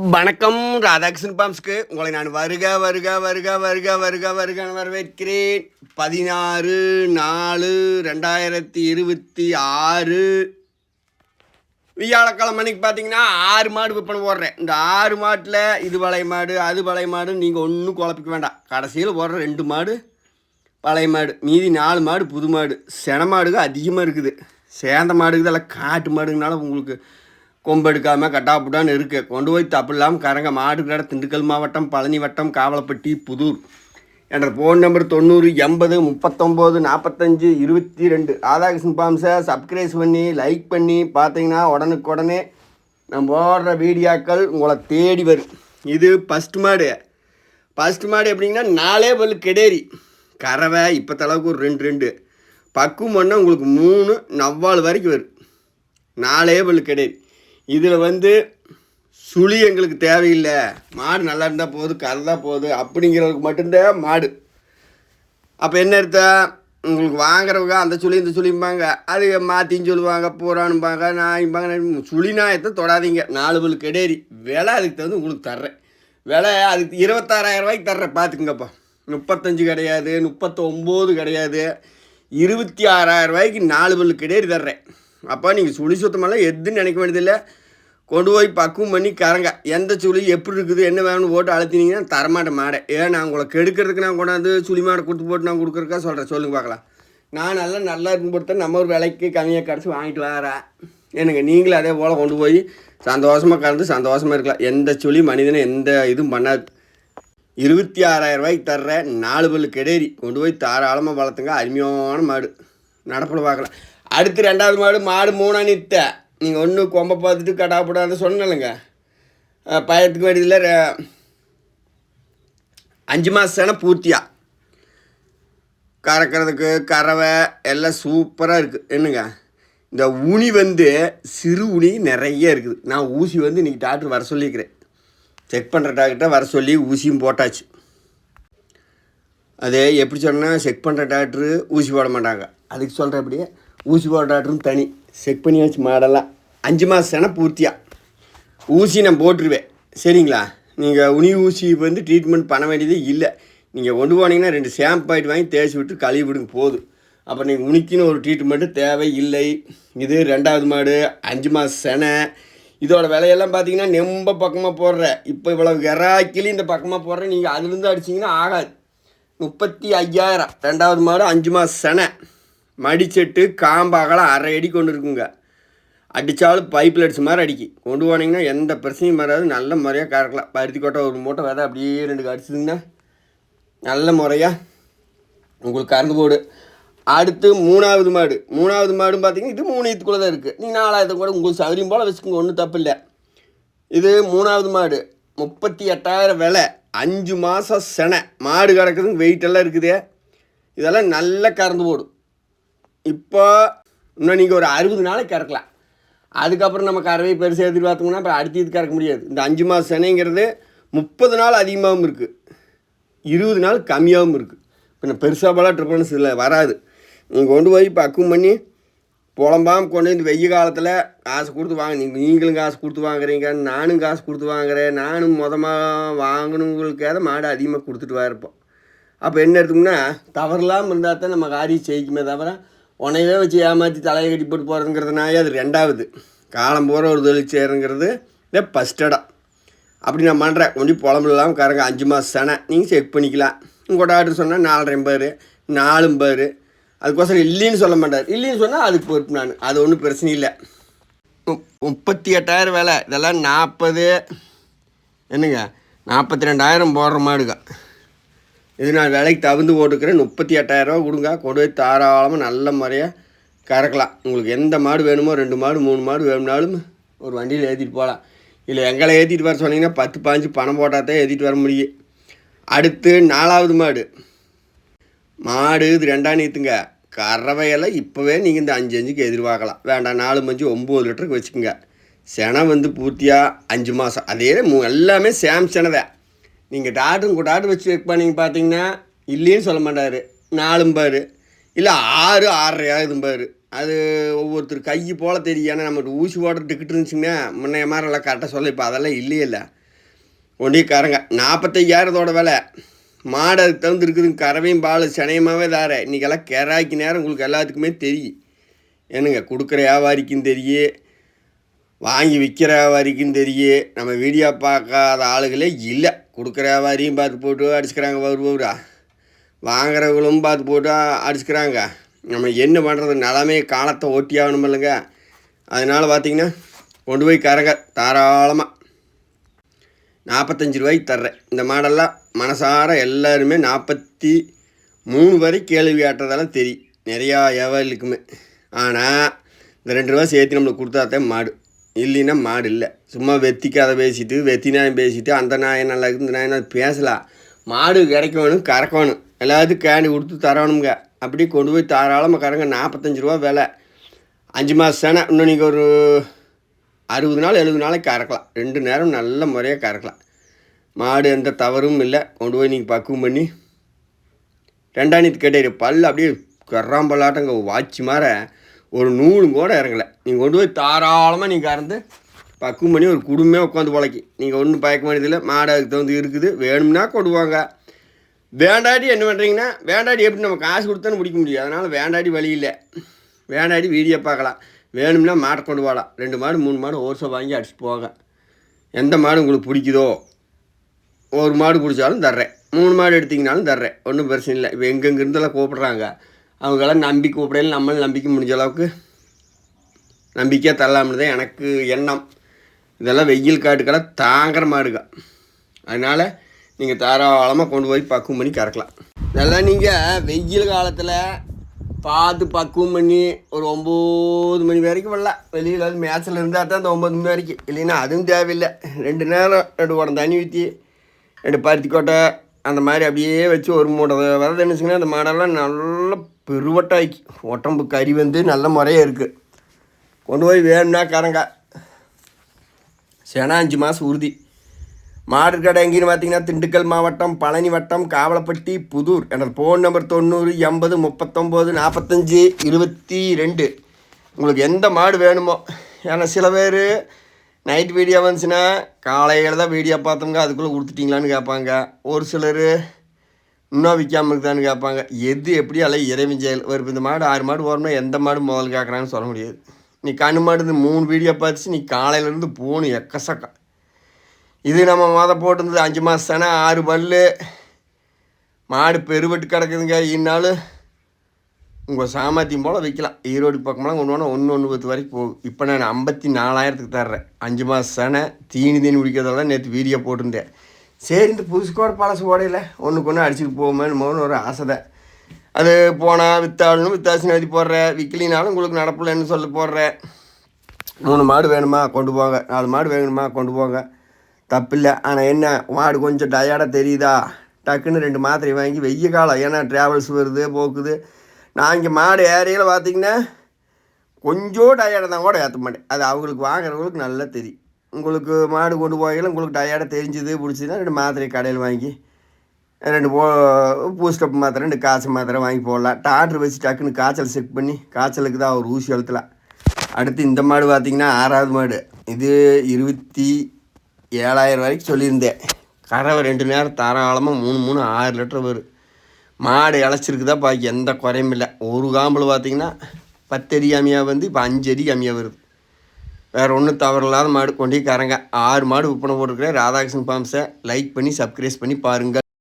வணக்கம். ராதாகிருஷ்ணன் பாம்ஸ்க்கு உங்களை நான் வருக வருக வருக வருக வருக வருக வரவேற்கிறேன். 16/4/2026 வியாழக்கிழமை அன்னைக்கு பார்த்தீங்கன்னா 6 மாடு விற்பனை போடுறேன். இந்த 6 மாட்டில் இது பழைய மாடு அது பழைய மாடு நீங்கள் ஒன்றும் குழப்பிக்க வேண்டாம். கடைசியில் போடுற 2 மாடு பழைய மாடு, மீதி 4 மாடு புது மாடு. சென மாடுக அதிகமாக இருக்குது. சேர்ந்த மாடுக்கு இதெல்லாம் காட்டு மாடுங்கனால உங்களுக்கு கொம்பு எடுக்காமல் கட்டாப்புட்டான்னு இருக்குது. கொண்டு போய் தப்பு இல்லாமல் கரங்க மாடு கடை திண்டுக்கல் மாவட்டம், பழனி வட்டம், காவலப்பட்டி, புதூர் என்ற ஃபோன் நம்பர் 90 80 39 45 22. ராதாகிருஷ்ணன் பாம்ஸை சப்ஸ்கிரைப் பண்ணி லைக் பண்ணி பார்த்தீங்கன்னா உடனுக்குடனே நம்ம போடுற வீடியோக்கள் உங்களை தேடி வரும். இது ஃபஸ்ட்டு மாடு. ஃபஸ்ட்டு மாடு எப்படிங்கன்னா 4 பல்லு கெடேரி கறவை. இப்போ தளவுக்கு ஒரு 2 பக்குவம் பண்ணால் உங்களுக்கு 3 4 வரைக்கும் வரும். 4 பல்லு கெடேரி. இதில் சுழி எங்களுக்கு தேவையில்லை, மாடு நல்லா இருந்தால் போகுது, கறந்தா போகுது அப்படிங்கிறதுக்கு மட்டும்தான் மாடு. அப்போ என்ன அர்த்தம், உங்களுக்கு வாங்குறவங்க அந்த சுழி இந்த சுழிம்பாங்க, அது மாற்றின்னு சொல்லுவாங்க, பூரானும்பாங்க, நாய்ம்பாங்க. சுழி நாயத்தை தொடாதீங்க. 4 பல்லு கெடேரி விலை அதுக்கு தகுந்து உங்களுக்கு தர்றேன். விலை அதுக்கு 26,000 ரூபாய்க்கு தர்றேன். பார்த்துக்குங்கப்பா. 35 கிடையாது, 39 கிடையாது, 26,000 ரூபாய்க்கு 4 பல்லு கெடேரி தர்றேன். அப்போ நீங்கள் சுழி சுத்தமெல்லாம் எதுன்னு நினைக்க வேண்டியதில்லை. கொண்டு போய் பக்குவம் பண்ணி கறங்க. எந்த சுழி எப்படி இருக்குது என்ன வேணும்னு போட்டு அழுத்தினீங்கன்னா தரமாட்டேன் மாடை. நான் உங்களை கெடுக்கிறதுக்கு நான் கொண்டாந்து சுழி மாடை கொடுத்து போட்டு நான் கொடுக்குறக்கா சொல்கிறேன். சொல்லுங்க பார்க்கலாம். நான் நல்லா இருக்கும் பொறுத்த நம்ம ஒரு விலைக்கு கம்மியாக கிடச்சி வாங்கிட்டு வரேன். எனக்கு நீங்களும் அதே போல் கொண்டு போய் சந்தோஷமாக கறந்து சந்தோஷமாக இருக்கலாம். எந்த சுழி மனிதனை எந்த இதுவும் பண்ணாது. 26,000 ரூபாய்க்கு தர்ற 4 பல்லு கெடேரி கொண்டு போய் தாராளமாக வளர்த்துங்க. அருமையான மாடு. நடப்பில் பார்க்கலாம். அடுத்து 2வது மாடு 3 நித்த. நீங்கள் ஒன்று கொம்பை பார்த்துட்டு கட்டாப்படாத சொன்னலைங்க. பயத்துக்கு வேண்டியதில் 5 மாதம் சேனை பூர்த்தியாக கறக்கிறதுக்கு கறவை எல்லாம் சூப்பராக இருக்குது. என்னங்க இந்த உனி சிறு உனி நிறைய இருக்குது. நான் ஊசி இன்றைக்கி டாக்டர் வர சொல்லியிருக்கிறேன். செக் பண்ணுற டாக்டர்கிட்ட வர சொல்லி ஊசியும் போட்டாச்சு. அது எப்படி சொன்னால், செக் பண்ணுற டாக்டரு ஊசி போட மாட்டாங்க. அதுக்கு சொல்கிறேன். அப்படியே ஊசி போட டாக்டரும் தனி செக் பண்ணியாச்சு. மாடெல்லாம் 5 மாதம் சேனை பூர்த்தியாக ஊசி நான் போட்டுருவேன். சரிங்களா? நீங்கள் உனி ஊசி ட்ரீட்மெண்ட் பண்ண வேண்டியது இல்லை. நீங்கள் கொண்டு போனீங்கன்னா 2 ஷாம்பு வாங்கி தேய்ச்சி விட்டு கழுவி விடுங்க போதும். அப்போ நீங்கள் உனிக்குன்னு ஒரு ட்ரீட்மெண்ட்டு தேவை இல்லை. இது 2வது மாடு 5 மாதம் சேனை. இதோட விலையெல்லாம் பார்த்தீங்கன்னா நெம்ப பக்கமாக போடுறேன். இப்போ இவ்வளோ கராக்கிலி இந்த பக்கமாக போடுறேன். நீங்கள் அதுலேருந்து அடிச்சிங்கன்னா ஆகாது. 35,000. 2வது மாடு 5 மாதம் சேனை. மடிச்செட்டு காம்பாகலாம் 1/2 அடி கொண்டு இருக்குங்க. அடித்தாலும் பைப்பில் அடித்த மாதிரி அடிக்கி. கொண்டு போனீங்கன்னா எந்த பிரச்சனையும் வராது. நல்ல முறையாக கறக்கலாம். பருத்தி கொட்டை ஒரு மூட்டை விதை அப்படியே 2 அடிச்சுதுங்கன்னா நல்ல முறையாக உங்களுக்கு கறந்து போடு. அடுத்து 3வது மாடும் பார்த்தீங்கன்னா இது 3 ஈத்துக்குள்ளே தான் இருக்குது. நீங்கள் 4,000 கூட உங்களுக்கு சௌகரியம் போல் வச்சுக்கோங்க, ஒன்றும் தப்பு இல்லை. இது 3வது மாடு 38,000 விலை. 5 மாதம் செனை. மாடு கிடக்குதுங்க, வெயிட்டெல்லாம் இருக்குது. இதெல்லாம் நல்லா கறந்து போடும். இப்போ இன்னும் நீங்கள் ஒரு 60 நாளைக்கு கறக்கலாம். அதுக்கப்புறம் நம்ம கறவை பெருசாக எதிர்பார்த்தோம்னா அப்புறம் அடுத்து இது கறக்க முடியாது. இந்த 5 மாதம் செனைங்கிறது 30 நாள் அதிகமாகவும் இருக்குது, 20 நாள் கம்மியாகவும் இருக்குது. இப்போ நான் பெருசாக போல ட்ரிப்பன்ஸ் இல்லை வராது. நீங்கள் கொண்டு போய் பக்குவம் பண்ணி புலம்பாமல் கொண்டு இந்த வெய்ய காலத்தில் காசு கொடுத்து வாங்க. நீங்களும் காசு கொடுத்து வாங்குறீங்க, நானும் காசு கொடுத்து வாங்குறேன். நானும் மொதமாக வாங்கணுங்களுக்காக மாடு அதிகமாக கொடுத்துட்டு வரப்போம். அப்போ என்ன எடுத்தோம்னா, தவறலாமல் இருந்தால் தான் நம்ம காரியம் செய்யுமே தவிர உனையவே வச்சு ஏமாற்றி தலையை கட்டி போட்டு போகிறதுங்கிறதுனாலே அது 2வது. காலம் போகிற ஒரு தொழில் செய்கிறங்கிறது இதே ஃபஸ்ட் இடம். அப்படி நான் பண்ணுறேன். கொஞ்சம் புலம்பு இல்லாமல் கறங்க. 5 மாதம் சேனை. நீங்கள் செக் பண்ணிக்கலாம். உங்கள் டாக்டர் சொன்னால் 4,500 4 அதுக்கோசரம் இல்லைன்னு சொல்ல மாட்டார். இல்லைன்னு சொன்னால் அதுக்கு பொறுப்பு நான். அது ஒன்றும் பிரச்சனை இல்லை. 38,000 விலை. இதெல்லாம் 40 என்னங்க 42,000 போடுற மாடுங்க. இது நான் விலைக்கு தகுந்து போட்டுக்கிறேன். 38,000 ரூபா கொடுங்க. கொண்டு போய் தாராளமாக நல்ல முறையாக கறக்கலாம். உங்களுக்கு எந்த மாடு வேணுமோ 2 மாடு 3 மாடு வேணும்னாலும் ஒரு வண்டியில் ஏற்றிட்டு போகலாம். இல்லை எங்களை ஏற்றிட்டு வர சொன்னீங்கன்னா 10-15 பணம் போட்டால் தான் ஏற்றிட்டு வர முடியும். அடுத்து 4வது மாடு இது 2 நீத்துங்க. கறவையெல்லாம் இப்போவே நீங்கள் இந்த 5 எதிர்பார்க்கலாம். வேண்டாம் 4 5 9 லிட்டருக்கு வச்சுக்கோங்க. செனை பூர்த்தியாக 5 மாதம். அதே எல்லாமே சேம் செனை தான். நீங்கள் டாக்டர் வச்சு செக் பண்ணிங்க பார்த்தீங்கன்னா இல்லைன்னு சொல்ல மாட்டார். 4 இல்லை 6 6.5 அது ஒவ்வொருத்தர் கை போல் தெரியும். ஏன்னா நம்ம ஊசி போடுற டிக்கெட் இருந்துச்சுங்கன்னா முன்னைய மாதிரி எல்லாம் கரெக்டாக சொல்ல. இப்போ அதெல்லாம் இல்லையில்ல. கொண்டு கறங்க 45,000 விலை. மாடு அதுக்கு தகுந்து இருக்குதுங்க. கறவையும் பால் சனையமாகவே தார. இன்றைக்கெல்லாம் கிராய்க்கு நேரம் உங்களுக்கு எல்லாத்துக்குமே தெரியும். ஏனுங்க கொடுக்குற வியாபாரிக்கும் தெரியும், வாங்கி விற்கிற வியாபாரிக்கும் தெரியும். நம்ம வீடியோ பார்க்காத ஆளுகளே இல்லை. கொடுக்குற வியாபாரியும் பார்த்து போட்டு அடிச்சுக்கிறாங்க வருவா, வாங்குறவங்களும் பார்த்து போட்டு அடிச்சுக்கிறாங்க. நம்ம என்ன பண்ணுறது, நிலமே காலத்தை ஓட்டி ஆகணும் இல்லைங்க. அதனால் பார்த்திங்கன்னா கொண்டு போய் கறங்க தாராளமாக 45 ரூபாய்க்கு தர்றேன். இந்த மாடெல்லாம் மனசார எல்லாருமே 43 வரை கேள்வி ஆட்டுறதெல்லாம் தெரியும் நிறையா வியாபாரிகளுக்குமே. ஆனால் இந்த 2 ரூபா சேர்த்து நம்மளுக்கு கொடுத்தாதான் மாடு, இல்லைன்னா மாடு இல்லை. சும்மா வெத்திக்காத பேசிட்டு வெத்தி நாயம் பேசிட்டு அந்த நாயம் நல்லா இருக்குது இந்த நாயம் பேசலாம். மாடு கிடைக்கணும், கறக்கணும், எல்லாத்துக்கும் கேண்டி கொடுத்து தரணுங்க. அப்படி கொண்டு போய் தாராளமாக கறங்க. 45 ரூபா விலை. 5 மாதம் சேனை. இன்னும் நீங்கள் ஒரு 60 நாள் 70 நாளைக்கு கறக்கலாம். 2 நேரம் நல்ல முறையாக கறக்கலாம். மாடு எந்த தவறும் இல்லை. கொண்டு போய் நீங்கள் பக்குவம் பண்ணி 2ஆம் கேட்டாரு பல் அப்படியே கறாம்பல்லாட்டங்க வாட்சி மாற ஒரு நூலும் கூட இறங்கலை. நீங்கள் கொண்டு போய் தாராளமாக நீங்கள் கறந்து பக்குவம் பண்ணி ஒரு குடும்பமே உட்காந்து பொழைக்கி. நீங்கள் ஒன்றும் பயக்க வேண்டியதில்லை. மாடு அதுக்கு தகுந்து இருக்குது. வேணும்னா கொண்டு வாங்க. வேண்டாடி என்ன பண்ணுறீங்கன்னா, வேண்டாடி எப்படி நம்ம காசு கொடுத்தானு பிடிக்க முடியும். அதனால் வேண்டாடி வழி இல்லை. வேண்டாடி வீடியோ பார்க்கலாம். வேணும்னா மாட்டை கொண்டு வாடலாம். 2 மாடு 3 மாடு ஓர்சம் வாங்கி அடிச்சுட்டு போங்க. எந்த மாடு உங்களுக்கு பிடிக்குதோ ஒரு மாடு பிடிச்சாலும் தர்றேன். 3 மாடு எடுத்திங்கனாலும் தர்றேன். ஒன்றும் பிரச்சனை இல்லை. இப்போ எங்கெங்கிருந்தெல்லாம் கூப்பிட்றாங்க. அவங்களாம் நம்பி கூப்பிடையில நம்மளும் நம்பிக்கை முடிஞ்ச அளவுக்கு நம்பிக்கையாக தரலாம்னு தான் எனக்கு எண்ணம். இதெல்லாம் வெயில் காட்டுக்கெல்லாம் தாங்குற மாடுங்க. அதனால் நீங்கள் தாராளமாக கொண்டு போய் பக்குவம் பண்ணி கறக்கலாம். இதெல்லாம் நீங்கள் வெயில் காலத்தில் பார்த்து பக்குவம் பண்ணி ஒரு 9 மணி வரைக்கும் வரலாம். வெளியில் வந்து மேட்சில் இருந்தால் தான் அந்த 9 மணி வரைக்கும். இல்லைன்னா அதுவும் தேவையில்லை. 2 நேரம் 2 குடம் தண்ணி ஊற்றி 2 பருத்தி கொட்டை அந்த மாதிரி அப்படியே வச்சு ஒரு மூட்டை வரது நினச்சிங்கன்னா அந்த மாடெல்லாம் நல்ல பெருவட்டாக்கி உடம்பு கறி வந்து நல்ல முறையாக இருக்குது. கொண்டு போய் வேணும்னா கறங்க. சேனா 5 மாதம் உறுதி. மாடு கடை எங்கேன்னு பார்த்தீங்கன்னா திண்டுக்கல் மாவட்டம், பழனி வட்டம், காவலப்பட்டி, புதூர். எனது ஃபோன் நம்பர் 90 80 39 45 22. உங்களுக்கு எந்த மாடு வேணுமோ. ஏன்னா சில பேர் நைட் வீடியோ வந்துச்சுன்னா காலையில் தான் வீடியோ பார்த்தோங்க அதுக்குள்ளே கொடுத்துட்டிங்களான்னு கேட்பாங்க. ஒரு சிலர் இன்னும் விற்காமல் இருக்குதான்னு கேட்பாங்க. எது எப்படி அல்ல இறைவன் செயல். ஒரு இந்த மாடு 6 மாடு வரணும், எந்த மாடு முதல் கேட்குறான்னு சொல்ல முடியாது. நீ கண்ணு மாடு இந்த 3 வீடியோ பார்த்துச்சு நீ காலையிலேருந்து போகணும் எக்கசக்கம். இது நம்ம போட்டிருந்தது 5 மாதம் தானே, 6 பல் மாடு பெருவெட்டு கிடக்குதுங்க. இன்னாலும் உங்கள் சாமர்த்தியம் போல் விற்கலாம். ஈரோடு பக்கமெல்லாம் கொண்டு போனால் 110 வரைக்கும் போகும். இப்போ நான் 54,000க்கு தர்றேன். 5 மாதம் தானே தீனி குடிக்கிறதெல்லாம் நேற்று வீடியோ போட்டிருந்தேன். சரி இந்த புதுசு கூட பழசு ஓடையில் ஒன்றுக்கு ஒன்று அடிச்சுட்டு போகுமேன்னு ஒரு ஆசை தான். அது போனால் விற்றாலும் வித்தாசி எழுதி போடுறேன். விற்கலினாலும் உங்களுக்கு நடப்பில்லைன்னு சொல்லி போடுறேன். 3 மாடு வேணுமா கொண்டு போங்க, 4 மாடு வேணுமா கொண்டு போங்க, தப்பில்லை. ஆனால் என்ன மாடு கொஞ்சம் டயர்டாக தெரியுதா, டக்குன்னு 2 மாத்திரை வாங்கி வெய்ய காலம். ஏன்னா ட்ராவல்ஸ் வருது போக்குது. நான் இங்கே மாடு ஏரியில் பார்த்திங்கன்னா கொஞ்சம் டயர்டாக தான் கூட ஏற்ற மாட்டேன். அது அவங்களுக்கு வாங்குறவங்களுக்கு நல்லா தெரியும். உங்களுக்கு மாடு கொண்டு போகையில் உங்களுக்கு டயர்டாக தெரிஞ்சுது பிடிச்சிதுன்னா 2 மாத்திரை கடையில் வாங்கி 2 பூஸ்டப் மாத்திரை 2 காய்ச்சல் மாத்திரை வாங்கி போடலாம். டாக்டர் வச்சு டக்குன்னு காய்ச்சல் செக் பண்ணி காய்ச்சலுக்கு தான் ஒரு ஊசி அழுத்தலாம். அடுத்து இந்த மாடு பார்த்திங்கன்னா 6வது மாடு. இது 27,000 வரைக்கும் சொல்லியிருந்தேன். கறவை 2 நேரம் தாராளமாக 3 6 லிட்டர் வரும். மாடு இழைச்சிருக்குதா பாக்கி எந்த குறையும் இல்லை. ஒரு காம்பில் பார்த்திங்கன்னா 10 அடி கம்மியாக வந்து இப்போ 5 அடி கம்மியாக வருது. வேறு ஒன்றும் தவறில்லாத மாடு கொண்டு கறங்க. 6 மாடு விற்பனை போட்டிருக்கிறேன். ராதாகிருஷ்ணன் ஃபார்ம்ஸை லைக் பண்ணி சப்ஸ்கிரைப் பண்ணி பாருங்கள்.